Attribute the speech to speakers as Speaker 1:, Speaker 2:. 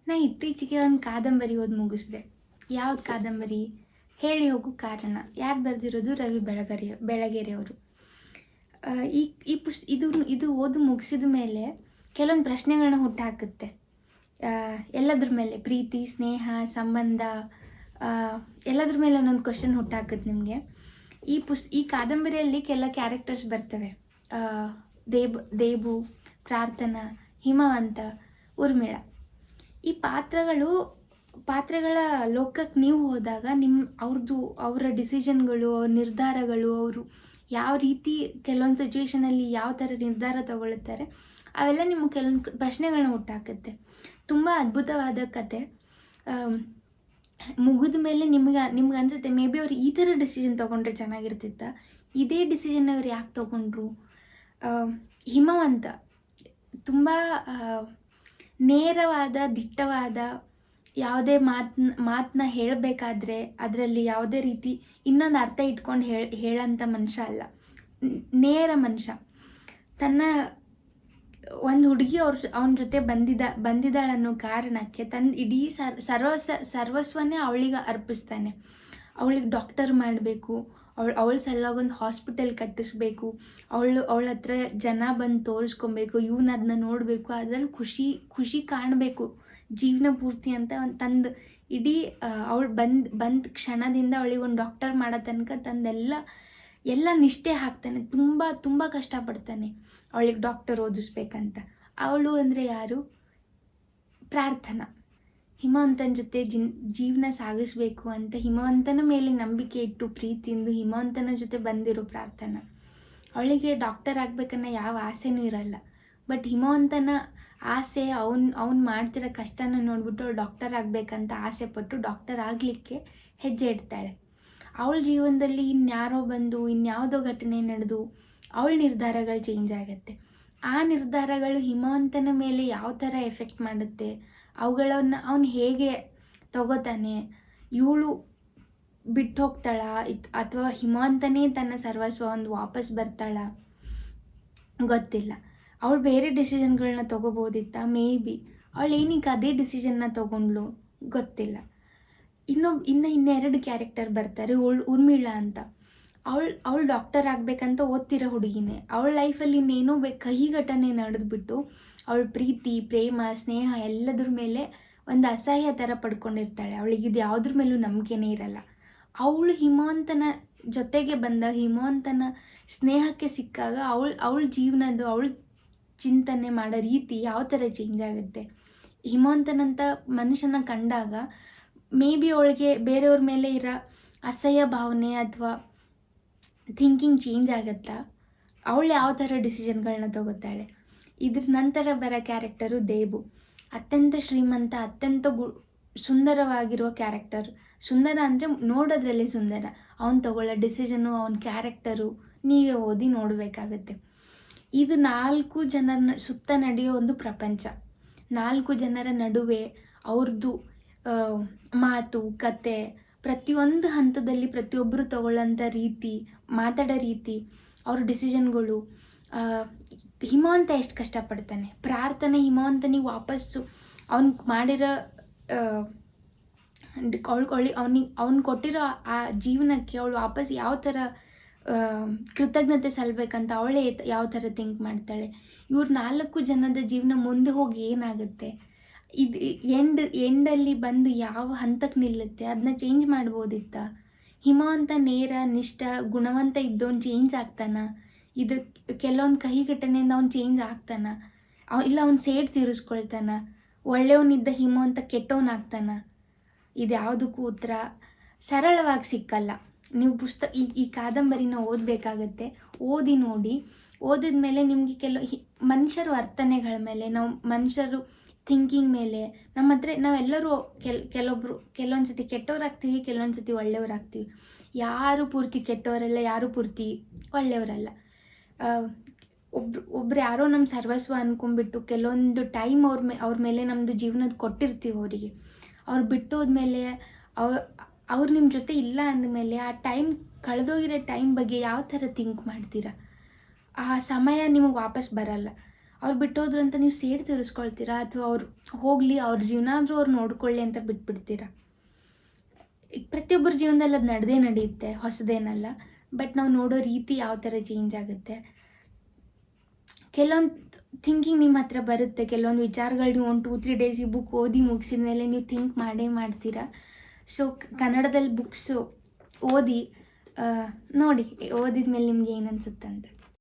Speaker 1: ನಾ ಇತ್ತೀಚೆಗೆ ಒಂದು ಕಾದಂಬರಿ ಓದಿ ಮುಗಿಸಿದೆ. ಯಾವ್ದು ಕಾದಂಬರಿ? ಹೇಳಿ ಹೋಗು ಕಾರಣ. ಯಾರು ಬರೆದಿರೋದು? ರವಿ ಬೆಳಗೆರೆ ಅವರು. ಈ ಈ ಇದು ಓದು ಮುಗಿಸಿದ ಮೇಲೆ ಕೆಲವೊಂದು ಪ್ರಶ್ನೆಗಳನ್ನ ಹುಟ್ಟುಹಾಕುತ್ತೆ. ಎಲ್ಲದ್ರ ಮೇಲೆ, ಪ್ರೀತಿ, ಸ್ನೇಹ, ಸಂಬಂಧ, ಎಲ್ಲದ್ರ ಮೇಲೆ ಒಂದೊಂದು ಕ್ವಶನ್ ಹುಟ್ಟಾಕುತ್ತೆ ನಿಮಗೆ. ಈ ಕಾದಂಬರಿಯಲ್ಲಿ ಕೆಲ ಕ್ಯಾರೆಕ್ಟರ್ಸ್ ಬರ್ತವೆ. ದೇಬು, ಪ್ರಾರ್ಥನಾ, ಹಿಮವಂತ, ಉರ್ಮಿಳಾ. ಈ ಪಾತ್ರಗಳ ಲೋಕಕ್ಕೆ ನೀವು ಹೋದಾಗ ಅವರ ಡಿಸಿಷನ್ಗಳು, ಅವ್ರ ನಿರ್ಧಾರಗಳು, ಅವರು ಯಾವ ರೀತಿ ಕೆಲವೊಂದು ಸಿಚುವೇಶನಲ್ಲಿ ಯಾವ ಥರ ನಿರ್ಧಾರ ತಗೊಳ್ತಾರೆ, ಅವೆಲ್ಲ ನಿಮಗೆ ಕೆಲವೊಂದು ಪ್ರಶ್ನೆಗಳನ್ನ ಹುಟ್ಟಾಕುತ್ತೆ. ತುಂಬ ಅದ್ಭುತವಾದ ಕತೆ. ಮುಗಿದ ಮೇಲೆ ನಿಮ್ಗೆ ಅನ್ಸುತ್ತೆ, ಮೇ ಬಿ ಅವ್ರು ಈ ಥರ ಡಿಸಿಷನ್ ತೊಗೊಂಡ್ರೆ ಚೆನ್ನಾಗಿರ್ತಿತ್ತ, ಇದೇ ಡಿಸಿಷನ್ ಅವ್ರು ಯಾಕೆ ತೊಗೊಂಡ್ರು. ಹಿಮವಂತ ತುಂಬ ನೇರವಾದ, ದಿಟ್ಟವಾದ, ಯಾವುದೇ ಮಾತನ್ನ ಹೇಳಬೇಕಾದ್ರೆ ಅದರಲ್ಲಿ ಯಾವುದೇ ರೀತಿ ಇನ್ನೊಂದು ಅರ್ಥ ಇಟ್ಕೊಂಡು ಹೇಳೋಂಥ ಮನುಷ್ಯ ಅಲ್ಲ. ನೇರ ಮನುಷ್ಯ. ಒಂದು ಹುಡುಗಿ ಅವನ ಜೊತೆ ಬಂದಿದ್ದಾಳೆ ಅನ್ನೋ ಕಾರಣಕ್ಕೆ ಇಡೀ ಸರ್ವಸ್ವನೇ ಅವಳಿಗೆ ಅರ್ಪಿಸ್ತಾನೆ. ಅವಳಿಗೆ ಡಾಕ್ಟರ್ ಮಾಡಬೇಕು, ಅವಳ ಸಲುವಾಗಿ ಒಂದು ಹಾಸ್ಪಿಟಲ್ ಕಟ್ಟಿಸ್ಬೇಕು, ಅವಳ ಹತ್ರ ಜನ ಬಂದು ತೋರಿಸ್ಕೊಬೇಕು, ಇವನು ಅದನ್ನ ನೋಡಬೇಕು, ಅದರಲ್ಲಿ ಖುಷಿ ಕಾಣಬೇಕು ಜೀವನ ಪೂರ್ತಿ ಅಂತ ತಂದು ಇಡೀ ಅವಳು ಬಂದ ಕ್ಷಣದಿಂದ ಅವಳಿಗೆ ಒಂದು ಡಾಕ್ಟರ್ ಮಾಡೋ ತನಕ ಎಲ್ಲ ನಿಷ್ಠೆ ಹಾಕ್ತಾನೆ. ತುಂಬ ತುಂಬ ಕಷ್ಟಪಡ್ತಾನೆ ಅವಳಿಗೆ ಡಾಕ್ಟರ್ ಓದಿಸ್ಬೇಕಂತ. ಅವಳು ಅಂದರೆ ಯಾರು? ಪ್ರಾರ್ಥನಾ. ಹಿಮವಂತನ ಜೊತೆ ಜೀವನ ಸಾಗಿಸ್ಬೇಕು ಅಂತ ಹಿಮವಂತನ ಮೇಲೆ ನಂಬಿಕೆ ಇಟ್ಟು ಪ್ರೀತಿಯಿಂದ ಹಿಮವಂತನ ಜೊತೆ ಬಂದಿರೋ ಪ್ರಾರ್ಥನಾ. ಅವಳಿಗೆ ಡಾಕ್ಟರ್ ಆಗ್ಬೇಕನ್ನೋ ಯಾವ ಆಸೆನೂ ಇರಲ್ಲ. ಬಟ್ ಹಿಮವಂತನ ಆಸೆ, ಅವ್ನು ಮಾಡ್ತಿರೋ ಕಷ್ಟನ ನೋಡ್ಬಿಟ್ಟು ಅವಳು ಡಾಕ್ಟರ್ ಆಗಬೇಕಂತ ಆಸೆ ಪಟ್ಟು ಡಾಕ್ಟರ್ ಆಗಲಿಕ್ಕೆ ಹೆಜ್ಜೆ ಇಡ್ತಾಳೆ. ಅವಳ ಜೀವನದಲ್ಲಿ ಇನ್ಯಾರೋ ಬಂದು ಇನ್ಯಾವುದೋ ಘಟನೆ ನಡೆದು ಅವಳ ನಿರ್ಧಾರಗಳು ಚೇಂಜ್ ಆಗುತ್ತೆ. ಆ ನಿರ್ಧಾರಗಳು ಹಿಮವಂತನ ಮೇಲೆ ಯಾವ ಥರ ಎಫೆಕ್ಟ್ ಮಾಡುತ್ತೆ, ಅವುಗಳನ್ನು ಅವನು ಹೇಗೆ ತಗೋತಾನೆ, ಇವಳು ಬಿಟ್ಟು ಹೋಗ್ತಾಳ ಅಥವಾ ಹಿಮವಂತನೇ ತನ್ನ ಸರ್ವಸ್ವ ಒಂದು ವಾಪಸ್ ಬರ್ತಾಳ, ಗೊತ್ತಿಲ್ಲ. ಅವಳು ಬೇರೆ ಡಿಸಿಷನ್ಗಳನ್ನ ತೊಗೋಬೋದಿತ್ತ, ಮೇ ಬಿ. ಅವಳು ಏನಕ್ಕೆ ಅದೇ ಡಿಸಿಷನ್ನ ತೊಗೊಂಡ್ಲು, ಗೊತ್ತಿಲ್ಲ. ಇನ್ನೆರಡು ಕ್ಯಾರೆಕ್ಟರ್ ಬರ್ತಾರೆ. ಉರ್ಮಿಳಾ ಅಂತ. ಅವಳು ಡಾಕ್ಟರ್ ಆಗಬೇಕಂತ ಓದ್ತಿರೋ ಹುಡುಗಿನೇ. ಅವಳ ಲೈಫಲ್ಲಿ ಇನ್ನೇನೋ ಕಹಿ ಘಟನೆ ನಡೆದ್ಬಿಟ್ಟು ಅವಳ ಪ್ರೀತಿ, ಪ್ರೇಮ, ಸ್ನೇಹ ಎಲ್ಲದ್ರ ಮೇಲೆ ಒಂದು ಅಸಹ್ಯ ಥರ ಪಡ್ಕೊಂಡಿರ್ತಾಳೆ. ಅವಳಿಗಿದು ಯಾವುದ್ರ ಮೇಲೂ ನಂಬಿಕೆನೇ ಇರಲ್ಲ. ಅವಳು ಹಿಮವಂತನ ಜೊತೆಗೆ ಬಂದಾಗ, ಹಿಮವಂತನ ಸ್ನೇಹಕ್ಕೆ ಸಿಕ್ಕಾಗ ಅವಳ ಜೀವನದ್ದು, ಅವಳ ಚಿಂತನೆ ಮಾಡೋ ರೀತಿ ಯಾವ ಥರ ಚೇಂಜ್ ಆಗುತ್ತೆ. ಹಿಮವಂತನಂಥ ಮನುಷ್ಯನ ಕಂಡಾಗ ಮೇ ಬಿ ಅವಳಿಗೆ ಬೇರೆಯವ್ರ ಮೇಲೆ ಇರೋ ಅಸಹ್ಯ ಭಾವನೆ ಅಥವಾ ಥಿಂಕಿಂಗ್ ಚೇಂಜ್ ಆಗುತ್ತಾ, ಅವಳು ಯಾವ ಥರ ಡಿಸಿಷನ್ಗಳನ್ನ ತಗೋತಾಳೆ. ಇದ್ರ ನಂತರ ಬರೋ ಕ್ಯಾರೆಕ್ಟರು ದೇಬು. ಅತ್ಯಂತ ಶ್ರೀಮಂತ, ಅತ್ಯಂತ ಸುಂದರವಾಗಿರುವ ಕ್ಯಾರೆಕ್ಟರ್. ಸುಂದರ ಅಂದರೆ ನೋಡೋದ್ರಲ್ಲಿ ಸುಂದರ. ಅವನು ತಗೊಳ್ಳೋ ಡಿಸಿಷನು, ಅವನ ಕ್ಯಾರೆಕ್ಟರು ನೀವೇ ಓದಿ ನೋಡಬೇಕಾಗತ್ತೆ. ಇದು 4 ಜನರ ಸುತ್ತ ನಡೆಯೋ ಒಂದು ಪ್ರಪಂಚ. 4 ಜನರ ನಡುವೆ ಅವ್ರದ್ದು ಮಾತು, ಕತೆ, ಪ್ರತಿಯೊಂದು ಹಂತದಲ್ಲಿ ಪ್ರತಿಯೊಬ್ಬರು ತಗೊಳ್ಳೋಂಥ ರೀತಿ, ಮಾತಾಡೋ ರೀತಿ, ಅವ್ರ ಡಿಸಿಷನ್ಗಳು. ಹಿಮವಂತ ಎಷ್ಟು ಕಷ್ಟಪಡ್ತಾನೆ. ಪ್ರಾರ್ಥನೆ ಹಿಮವಂತನಿಗೆ ವಾಪಸ್ಸು ಅವ್ನು ಮಾಡಿರೋ ಅವ್ನು ಕೊಟ್ಟಿರೋ ಆ ಜೀವನಕ್ಕೆ ಅವಳು ವಾಪಸ್ ಯಾವ ಥರ ಕೃತಜ್ಞತೆ ಸಲ್ಲಬೇಕಂತ ಅವಳೇ ಯಾವ ಥರ ಥಿಂಕ್ ಮಾಡ್ತಾಳೆ. ಇವ್ರು 4 ಜನದ ಜೀವನ ಮುಂದೆ ಹೋಗಿ ಏನಾಗುತ್ತೆ, ಇದು ಎಂಡಲ್ಲಿ ಬಂದು ಯಾವ ಹಂತಕ್ಕೆ ನಿಲ್ಲುತ್ತೆ, ಅದನ್ನ ಚೇಂಜ್ ಮಾಡ್ಬೋದಿತ್ತ. ಹಿಮವಂತ ನೇರ, ನಿಷ್ಠ, ಗುಣವಂತ ಇದ್ದವನು ಚೇಂಜ್ ಆಗ್ತಾನ. ಇದು ಕೆಲವೊಂದು ಕಹಿ ಘಟನೆಯಿಂದ ಅವ್ನು ಚೇಂಜ್ ಆಗ್ತಾನ, ಇಲ್ಲ ಅವ್ನು ಸೇಡ್ ತೀರಿಸ್ಕೊಳ್ತಾನ. ಒಳ್ಳೆಯವನಿದ್ದ ಹಿಮವಂತ ಕೆಟ್ಟವನಾಗ್ತಾನ. ಇದು ಯಾವುದಕ್ಕೂ ಉತ್ತರ ಸರಳವಾಗಿ ಸಿಕ್ಕಲ್ಲ. ನೀವು ಈ ಕಾದಂಬರಿನ ಓದಬೇಕಾಗತ್ತೆ. ಓದಿ ನೋಡಿ. ಓದಿದ ಮೇಲೆ ನಿಮಗೆ ಮನುಷ್ಯರು ವರ್ತನೆಗಳ ಮೇಲೆ, ನಾವು ಮನುಷ್ಯರು ಥಿಂಕಿಂಗ್ ಮೇಲೆ, ನಾವೆಲ್ಲರೂ ಕೆಲವೊಂದು ಸತಿ ಕೆಟ್ಟವರಾಗ್ತೀವಿ, ಕೆಲವೊಂದು ಸತಿ ಒಳ್ಳೆಯವರಾಗ್ತೀವಿ. ಯಾರು ಪೂರ್ತಿ ಕೆಟ್ಟವರಲ್ಲ, ಯಾರು ಪೂರ್ತಿ ಒಳ್ಳೆಯವರಲ್ಲ. ಒಬ್ರು ಯಾರೋ ನಮ್ಮ ಸರ್ವಸ್ವ ಅಂದ್ಕೊಂಡ್ಬಿಟ್ಟು ಕೆಲವೊಂದು ಟೈಮ್ ಅವ್ರ ಮೇಲೆ ನಮ್ಮದು ಜೀವನದ ಕೊಟ್ಟಿರ್ತೀವಿ ಅವರಿಗೆ. ಅವ್ರು ಬಿಟ್ಟೋದ್ಮೇಲೆ ಅವ್ರು ನಿಮ್ಮ ಜೊತೆ ಇಲ್ಲ ಅಂದಮೇಲೆ ಆ ಟೈಮ್, ಕಳೆದೋಗಿರೋ ಟೈಮ್ ಬಗ್ಗೆ ಯಾವ ಥರ ಥಿಂಕ್ ಮಾಡ್ತೀರಾ? ಆ ಸಮಯ ನಿಮಗೆ ವಾಪಸ್ ಬರಲ್ಲ. ಅವ್ರು ಬಿಟ್ಟೋದ್ರು ಅಂತ ನೀವು ಸೇಡ್ ತೀರಿಸ್ಕೊಳ್ತೀರಾ, ಅಥವಾ ಅವ್ರು ಹೋಗಲಿ ಅವ್ರ ಜೀವನ ಆದರೂ ಅವ್ರು ನೋಡ್ಕೊಳ್ಳಿ ಅಂತ ಬಿಟ್ಬಿಡ್ತೀರಾ? ಈಗ ಪ್ರತಿಯೊಬ್ಬರ ಜೀವನದಲ್ಲಿ ಅದು ನಡೆಯುತ್ತೆ, ಹೊಸದೇನಲ್ಲ. ಬಟ್ ನಾವು ನೋಡೋ ರೀತಿ ಯಾವ ಥರ ಚೇಂಜ್ ಆಗುತ್ತೆ. ಕೆಲವೊಂದು ಥಿಂಕಿಂಗ್ ನಿಮ್ಮ ಹತ್ರ ಬರುತ್ತೆ, ಕೆಲವೊಂದು ವಿಚಾರಗಳು ನೀವು 1-2-3 ಡೇಸ್ ಈ ಬುಕ್ ಓದಿ ಮುಗಿಸಿದ ಮೇಲೆ ನೀವು ಥಿಂಕ್ ಮಾಡೇ ಮಾಡ್ತೀರಾ. ಸೊ ಕನ್ನಡದಲ್ಲಿ ಬುಕ್ಸು ಓದಿ, ನೋಡಿ ಓದಿದ ಮೇಲೆ ನಿಮ್ಗೆ ಏನು ಅನಿಸುತ್ತೆ ಅಂತ.